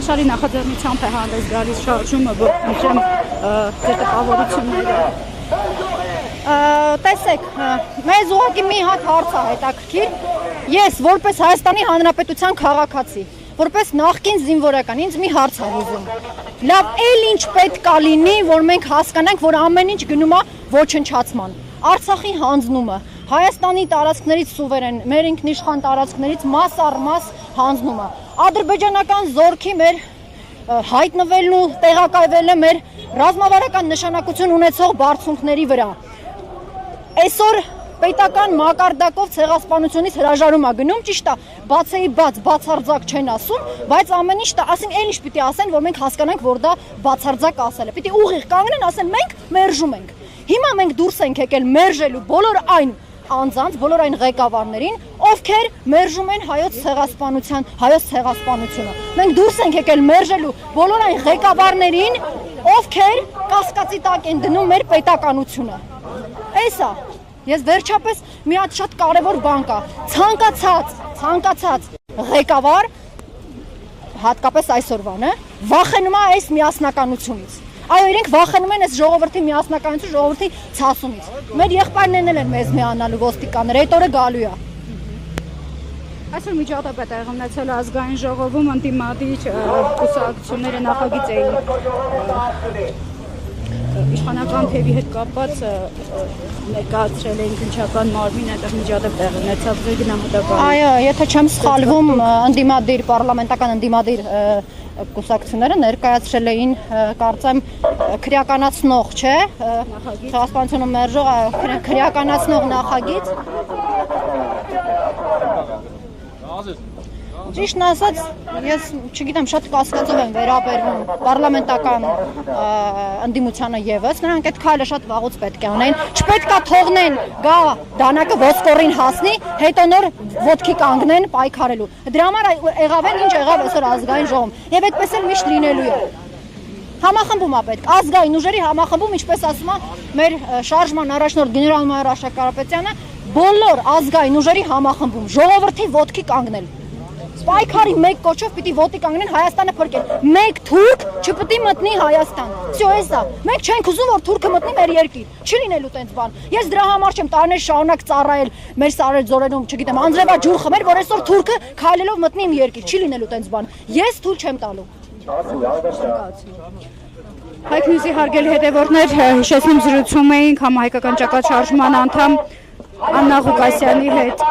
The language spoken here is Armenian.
Հրաշալի նախաձեռնությամբ է հանդես գալիս շարժումը, որ ընտրեմ ձեր տպավորությունները։ Տեսեք, մեզ ուղղակի մի հատ հարց է հետաքրքիր։ Ես որպես Հայաստանի Հանրապետության քաղաքացի, որպես նախկին զինվորական, ինձ մի հարց է ուզում։ Լավ, էլ ինչ պետք է լինի, որ մենք հասկանանք, որ ամեն ինչ գնում է ոչնչացման։ Արցախի հանձնումը, Հայաստանի տարածքներից սուվերեն, մեր ինքնիշխան տարածքներից մաս առ մաս հանձնումը, ադրբեջանական զորքի մեր հայտնվելն ու տեղակայվելը մեր ռազմավարական նշանակություն ունեցող բարձունքների վրա։ Այսօր պետական մակարդակով ցեղասպանությունից հրաժարում է գնում, ճիշտ է, բացեի բաց, բացարձակ չեն ասում, բայց ամեն ինչ ասեն, էլ ինչ պիտի ասեն, որ մենք հասկանանք, որ դա բացարձակ ասել է։ Պիտի ուղիղ կանգնեն, ասեն մենք մերժում ենք։ Հիմա մենք դուրս ենք եկել մերժելու բոլոր այն անձանց, բոլոր այն ղեկավարներին, ովքեր մերժում են հայոց ցեղասպանությունը։ Մենք դուրս ենք եկել մերժելու բոլոր այն ղեկավարներին, ովքեր կասկածի տակ են դնում մեր պետականությունը։ Էսա, ես վերջապես մի հատ շատ կարևոր բան կա, ցանկացած ղեկավար, հատկապես այսօրվան, վախենում է այս միասնականությունից։ Այո, իրենք վախենում են այս ժողովրդի միասնականություն, ժողովրդի ցասումից։ Մեր եղբայրներն են մեզ միանալու ոստիկանները, այդ օրը գալու է։ Այսօր միջադեպ է տեղի ունեցել ազգային ժողովում ընդդիմադիր կուսակցությունները նախագիծ էին իշխանական թևի հետ կապված ներկայացրել էին քննչական մարմին, այդտեղ միջադեպ տեղի ունեցավ, ձեր գնահատականը։ Այո, եթե չեմ սխալվում, ընդդիմադիր պարլամենտական ընդդիմադիր կուսակցությունները ներկայացրել էին, կարծեմ, քրեականացնող, չէ, ցեղասպանությունը մերժող, քրեականացնող նախագիծ։ Ճիշտն ասած, ես չգիտեմ, շատ կասկածով եմ վերաբերվում պարլամենտական ընդդիմությանը ևս, նրանք այդ քայլը շատ վաղուց պետք է անեն, չպետք է թողնեն գա դանակը ոսկորին հասնի, հետո նոր ոտքի կանգնեն պայքարելու։ Դրա համար եղավ են ինչ եղավ այսօր ազգային ժողովում, եւ այդպես էլ միշտ լինելու է։ Համախմբում է պետք, ազգային ուժերի համախմբում, ինչպես ասում է մեր շարժման առաջնորդ գեներալ-մայոր Աշոտ Կարապետյանը, բոլոր ազգային ուժերի համախմբում, ժողովրդի ոտքի կանգնել։ Պայքարի մեկ կոչով պիտի ոտի կանգնեն Հայաստանը փրկել։ Մեկ թուրք չպիտի մտնի Հայաստան։ Всё, էսա։ Մենք չենք ուզում, որ թուրքը մտնի մեր երկիր։ Չի լինելու տենց բան։ Ես դրա համար չեմ տարիներ շարունակ ծառայել մեր սարեր ձորերում, չգիտեմ, անձրևա ջուր խմել, որ այսօր թուրքը քայլելով մտնի իմ երկիր։ Չի լինելու տենց բան։ Ես թույլ չեմ տալու։ Հայք Նյուզի հարգելի հետևորդներ, հիշեցնում զրուցում էինք համահայկական ճակատ շարժման անդամ Աննա Ղուկասյանի հետ։